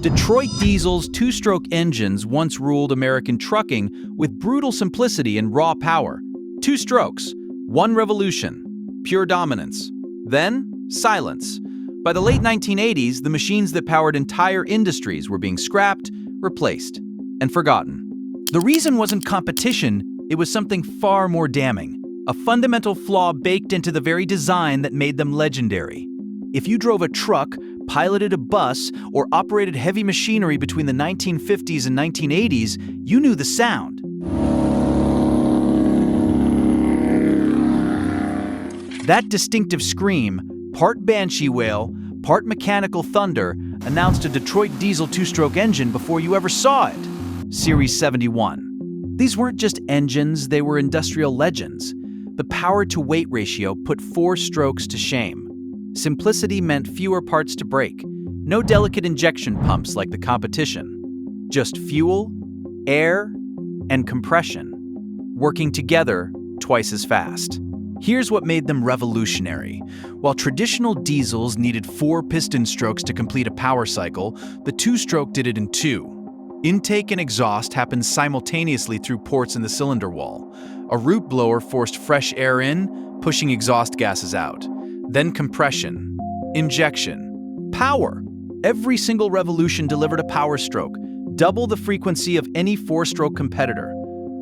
Detroit Diesel's two-stroke engines once ruled American trucking with brutal simplicity and raw power. Two strokes, one revolution, pure dominance. Then, silence. By the late 1980s, the machines that powered entire industries were being scrapped, replaced, and forgotten. The reason wasn't competition, it was something far more damning. A fundamental flaw baked into the very design that made them legendary. If you drove a truck, piloted a bus, or operated heavy machinery between the 1950s and 1980s, you knew the sound. That distinctive scream, part banshee wail, part mechanical thunder, announced a Detroit diesel two-stroke engine before you ever saw it. Series 71. These weren't just engines, they were industrial legends. The power-to-weight ratio put four strokes to shame. Simplicity meant fewer parts to break. No delicate injection pumps like the competition. Just fuel, air, and compression, working together twice as fast. Here's what made them revolutionary. While traditional diesels needed 4 piston strokes to complete a power cycle, the two-stroke did it in 2. Intake and exhaust happened simultaneously through ports in the cylinder wall. A root blower forced fresh air in, pushing exhaust gases out. Then compression, injection, power. Every single revolution delivered a power stroke, double the frequency of any 4-stroke competitor.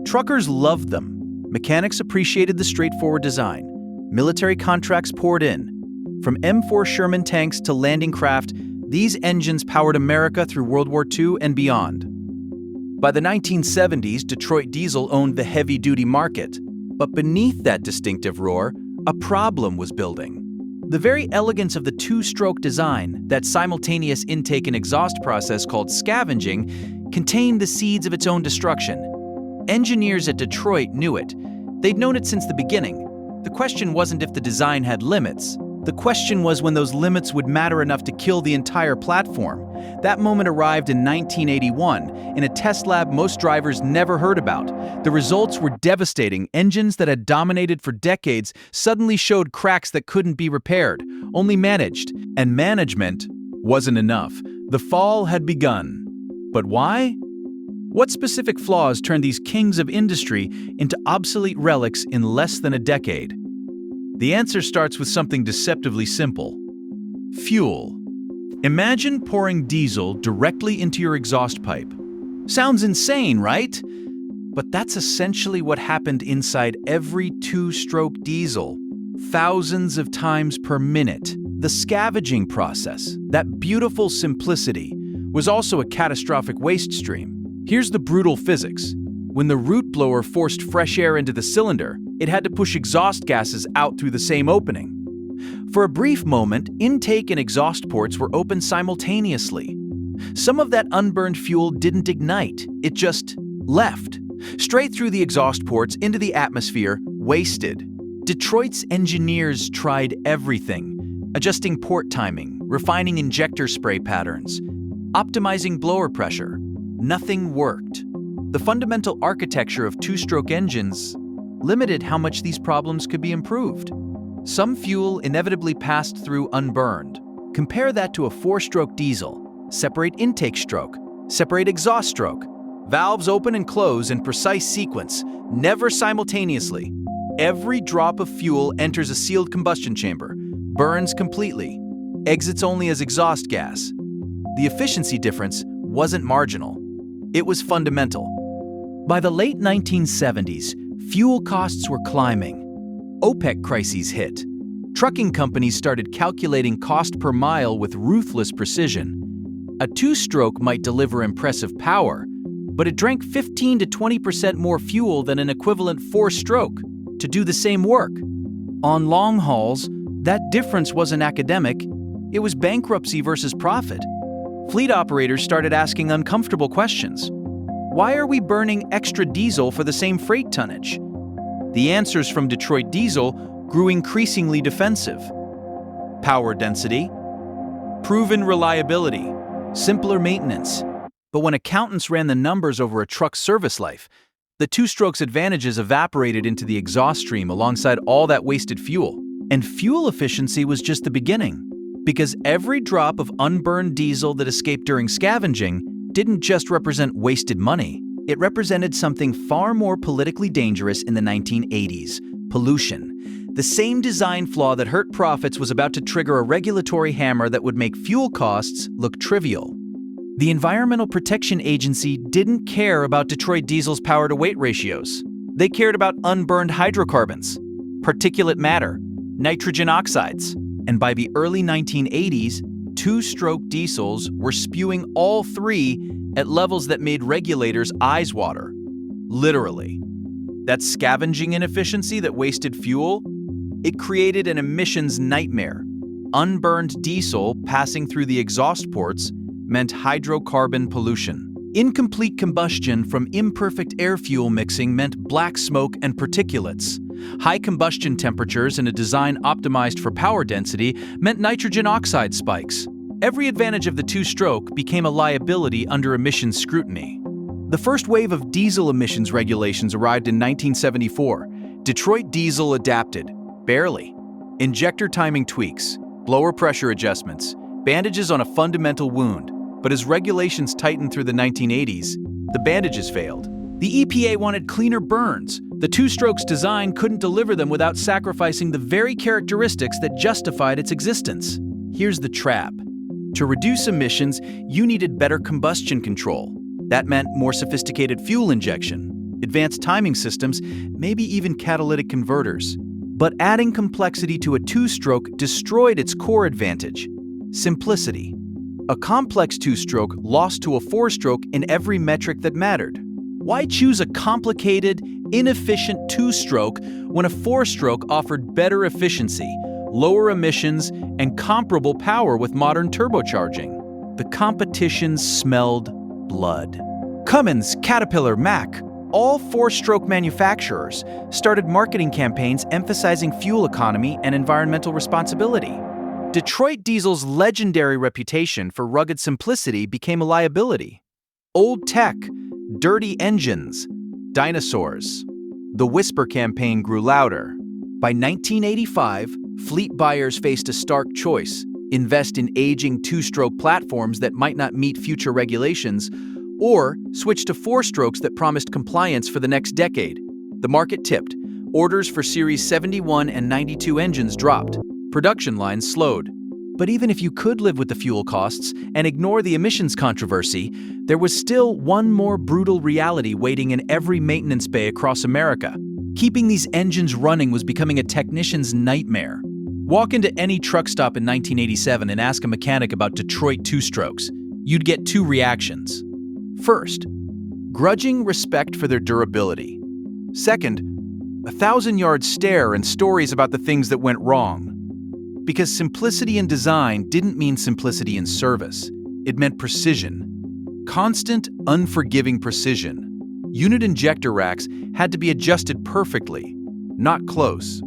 Truckers loved them. Mechanics appreciated the straightforward design. Military contracts poured in. From M4 Sherman tanks to landing craft, these engines powered America through World War II and beyond. By the 1970s, Detroit Diesel owned the heavy-duty market. But beneath that distinctive roar, a problem was building. The very elegance of the two-stroke design, that simultaneous intake and exhaust process called scavenging, contained the seeds of its own destruction. Engineers at Detroit knew it. They'd known it since the beginning. The question wasn't if the design had limits. The question was when those limits would matter enough to kill the entire platform. That moment arrived in 1981, in a test lab most drivers never heard about. The results were devastating. Engines that had dominated for decades suddenly showed cracks that couldn't be repaired, only managed. And management wasn't enough. The fall had begun. But why? What specific flaws turned these kings of industry into obsolete relics in less than a decade? The answer starts with something deceptively simple. Fuel. Imagine pouring diesel directly into your exhaust pipe. Sounds insane, right? But that's essentially what happened inside every two-stroke diesel. Thousands of times per minute. The scavenging process, that beautiful simplicity, was also a catastrophic waste stream. Here's the brutal physics. When the root blower forced fresh air into the cylinder, it had to push exhaust gases out through the same opening. For a brief moment, intake and exhaust ports were open simultaneously. Some of that unburned fuel didn't ignite, it just left. Straight through the exhaust ports into the atmosphere, wasted. Detroit's engineers tried everything, adjusting port timing, refining injector spray patterns, optimizing blower pressure. Nothing worked. The fundamental architecture of two-stroke engines limited how much these problems could be improved. Some fuel inevitably passed through unburned. Compare that to a 4-stroke diesel. Separate intake stroke, separate exhaust stroke. Valves open and close in precise sequence, never simultaneously. Every drop of fuel enters a sealed combustion chamber, burns completely, exits only as exhaust gas. The efficiency difference wasn't marginal. It was fundamental. By the late 1970s, fuel costs were climbing. OPEC crises hit. Trucking companies started calculating cost per mile with ruthless precision. A two-stroke might deliver impressive power, but it drank 15 to 20% more fuel than an equivalent 4-stroke to do the same work. On long hauls, that difference wasn't academic, it was bankruptcy versus profit. Fleet operators started asking uncomfortable questions. Why are we burning extra diesel for the same freight tonnage? The answers from Detroit Diesel grew increasingly defensive. Power density, proven reliability, simpler maintenance. But when accountants ran the numbers over a truck's service life, the two-stroke's advantages evaporated into the exhaust stream alongside all that wasted fuel. And fuel efficiency was just the beginning. Because every drop of unburned diesel that escaped during scavenging didn't just represent wasted money. It represented something far more politically dangerous in the 1980s: pollution. The same design flaw that hurt profits was about to trigger a regulatory hammer that would make fuel costs look trivial. The Environmental Protection Agency didn't care about Detroit Diesel's power-to-weight ratios. They cared about unburned hydrocarbons, particulate matter, nitrogen oxides. And by the early 1980s, two-stroke diesels were spewing all three at levels that made regulators' eyes water. Literally. That scavenging inefficiency that wasted fuel, it created an emissions nightmare. Unburned diesel passing through the exhaust ports meant hydrocarbon pollution. Incomplete combustion from imperfect air fuel mixing meant black smoke and particulates. High combustion temperatures and a design optimized for power density meant nitrogen oxide spikes. Every advantage of the two-stroke became a liability under emissions scrutiny. The first wave of diesel emissions regulations arrived in 1974. Detroit Diesel adapted, barely. Injector timing tweaks, blower pressure adjustments, bandages on a fundamental wound. But as regulations tightened through the 1980s, the bandages failed. The EPA wanted cleaner burns. The two-strokes design couldn't deliver them without sacrificing the very characteristics that justified its existence. Here's the trap. To reduce emissions, you needed better combustion control. That meant more sophisticated fuel injection, advanced timing systems, maybe even catalytic converters. But adding complexity to a two-stroke destroyed its core advantage: simplicity. A complex two-stroke lost to a four-stroke in every metric that mattered. Why choose a complicated, inefficient two-stroke when a four-stroke offered better efficiency, lower emissions, and comparable power with modern turbocharging? The competition smelled blood. Cummins, Caterpillar, Mack, all four-stroke manufacturers started marketing campaigns emphasizing fuel economy and environmental responsibility. Detroit Diesel's legendary reputation for rugged simplicity became a liability. Old tech, dirty engines, dinosaurs. The whisper campaign grew louder. By 1985, fleet buyers faced a stark choice: invest in aging two-stroke platforms that might not meet future regulations, or switch to four-strokes that promised compliance for the next decade. The market tipped. Orders for Series 71 and 92 engines dropped. Production lines slowed. But even if you could live with the fuel costs and ignore the emissions controversy, there was still one more brutal reality waiting in every maintenance bay across America. Keeping these engines running was becoming a technician's nightmare. Walk into any truck stop in 1987 and ask a mechanic about Detroit two-strokes. You'd get two reactions. First, grudging respect for their durability. Second, a 1,000-yard stare and stories about the things that went wrong. Because simplicity in design didn't mean simplicity in service. It meant precision. Constant, unforgiving precision. Unit injector racks had to be adjusted perfectly. Not close.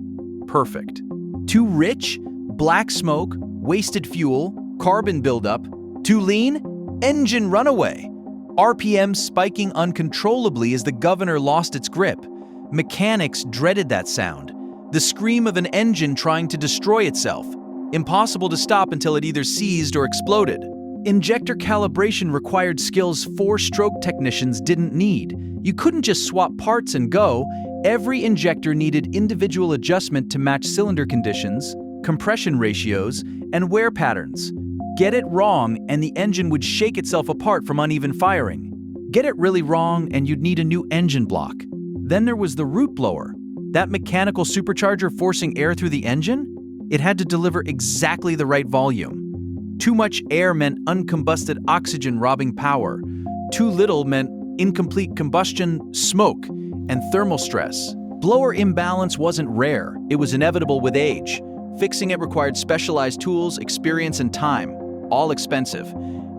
Perfect. Too rich? Black smoke, wasted fuel, carbon buildup. Too lean? Engine runaway. RPM spiking uncontrollably as the governor lost its grip. Mechanics dreaded that sound. The scream of an engine trying to destroy itself. Impossible to stop until it either seized or exploded. Injector calibration required skills four-stroke technicians didn't need. You couldn't just swap parts and go. Every injector needed individual adjustment to match cylinder conditions, compression ratios, and wear patterns. Get it wrong and the engine would shake itself apart from uneven firing. Get it really wrong and you'd need a new engine block. Then there was the root blower. That mechanical supercharger forcing air through the engine? It had to deliver exactly the right volume. Too much air meant uncombusted oxygen robbing power. Too little meant incomplete combustion, smoke, and thermal stress. Blower imbalance wasn't rare. It was inevitable with age. Fixing it required specialized tools, experience, and time, all expensive.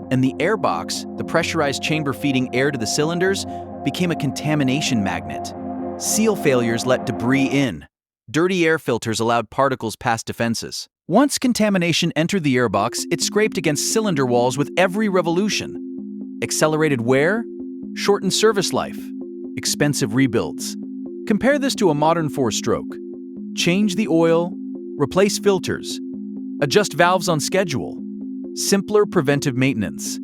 And the airbox, the pressurized chamber feeding air to the cylinders, became a contamination magnet. Seal failures let debris in. Dirty air filters allowed particles past defenses. Once contamination entered the airbox, it scraped against cylinder walls with every revolution. Accelerated wear, shortened service life, expensive rebuilds. Compare this to a modern four-stroke. Change the oil, replace filters, Adjust valves on schedule. Simpler preventive maintenance.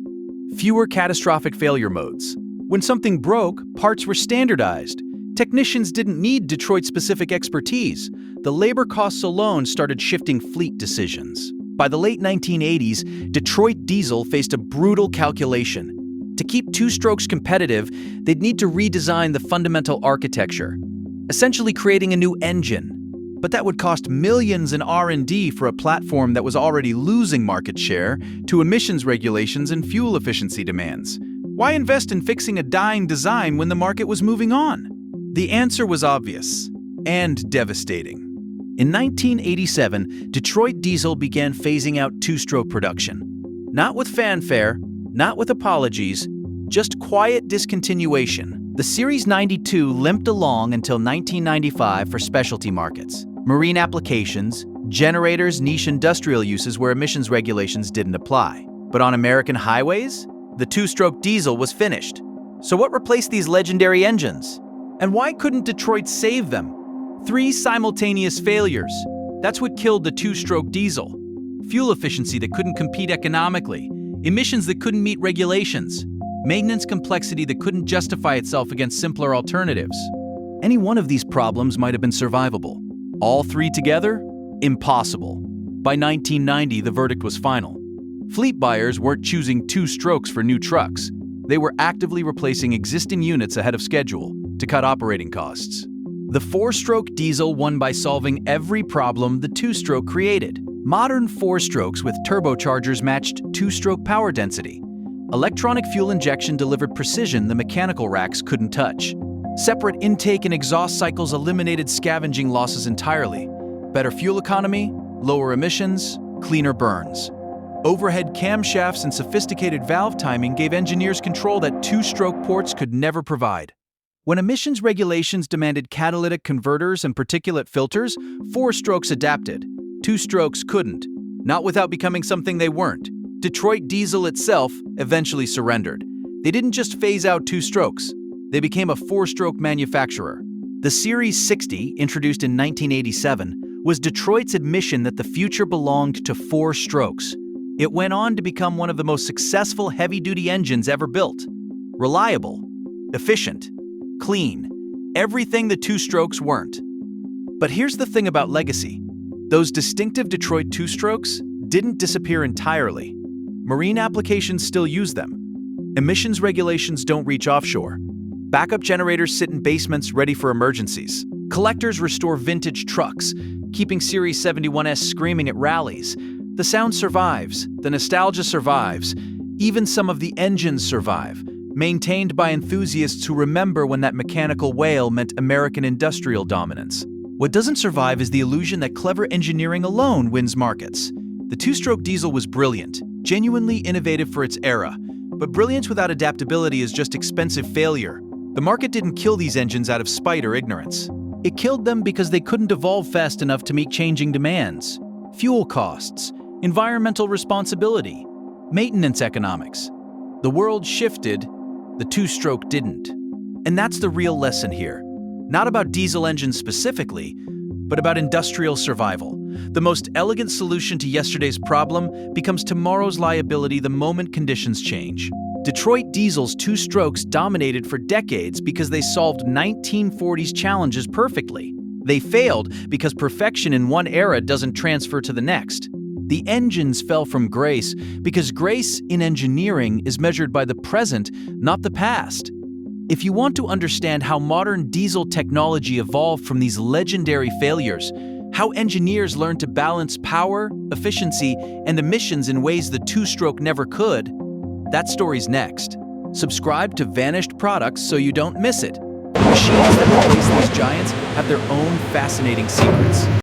Fewer catastrophic failure modes. When something broke, parts were standardized. Technicians didn't need Detroit-specific expertise. The labor costs alone started shifting fleet decisions. By the late 1980s, Detroit Diesel faced a brutal calculation. To keep two-strokes competitive, they'd need to redesign the fundamental architecture, essentially creating a new engine. But that would cost millions in R&D for a platform that was already losing market share to emissions regulations and fuel efficiency demands. Why invest in fixing a dying design when the market was moving on? The answer was obvious and devastating. In 1987, Detroit Diesel began phasing out two-stroke production. Not with fanfare, not with apologies, just quiet discontinuation. The Series 92 limped along until 1995 for specialty markets, marine applications, generators, niche industrial uses where emissions regulations didn't apply. But on American highways, the two-stroke diesel was finished. So what replaced these legendary engines? And why couldn't Detroit save them? 3 simultaneous failures. That's what killed the two-stroke diesel. Fuel efficiency that couldn't compete economically, emissions that couldn't meet regulations, maintenance complexity that couldn't justify itself against simpler alternatives. Any one of these problems might have been survivable. All 3 together? Impossible. By 1990, the verdict was final. Fleet buyers weren't choosing 2 strokes for new trucks. They were actively replacing existing units ahead of schedule to cut operating costs. The 4-stroke diesel won by solving every problem the 2-stroke created. Modern 4-strokes with turbochargers matched 2-stroke power density. Electronic fuel injection delivered precision the mechanical racks couldn't touch. Separate intake and exhaust cycles eliminated scavenging losses entirely. Better fuel economy, lower emissions, cleaner burns. Overhead camshafts and sophisticated valve timing gave engineers control that 2-stroke ports could never provide. When emissions regulations demanded catalytic converters and particulate filters, 4-strokes adapted. 2-strokes couldn't, not without becoming something they weren't. Detroit Diesel itself eventually surrendered. They didn't just phase out 2-strokes, they became a 4-stroke manufacturer. The Series 60, introduced in 1987, was Detroit's admission that the future belonged to 4-strokes. It went on to become one of the most successful heavy-duty engines ever built. Reliable, efficient, clean, everything the 2-strokes weren't. But here's the thing about legacy. Those distinctive Detroit 2-strokes didn't disappear entirely. Marine applications still use them. Emissions regulations don't reach offshore. Backup generators sit in basements ready for emergencies. Collectors restore vintage trucks, keeping Series 71S screaming at rallies. The sound survives, the nostalgia survives, even some of the engines survive, maintained by enthusiasts who remember when that mechanical whale meant American industrial dominance. What doesn't survive is the illusion that clever engineering alone wins markets. The 2-stroke diesel was brilliant, genuinely innovative for its era, but brilliance without adaptability is just expensive failure. The market didn't kill these engines out of spite or ignorance. It killed them because they couldn't evolve fast enough to meet changing demands. Fuel costs, environmental responsibility, maintenance economics. The world shifted, the 2-stroke didn't. And that's the real lesson here. Not about diesel engines specifically, but about industrial survival. The most elegant solution to yesterday's problem becomes tomorrow's liability the moment conditions change. Detroit Diesel's 2-strokes dominated for decades because they solved 1940s challenges perfectly. They failed because perfection in one era doesn't transfer to the next. The engines fell from grace because grace in engineering is measured by the present, not the past. If you want to understand how modern diesel technology evolved from these legendary failures, how engineers learned to balance power, efficiency, and emissions in ways the 2-stroke never could, that story's next. Subscribe to Vanished Products so you don't miss it. Machines that replace these giants have their own fascinating secrets.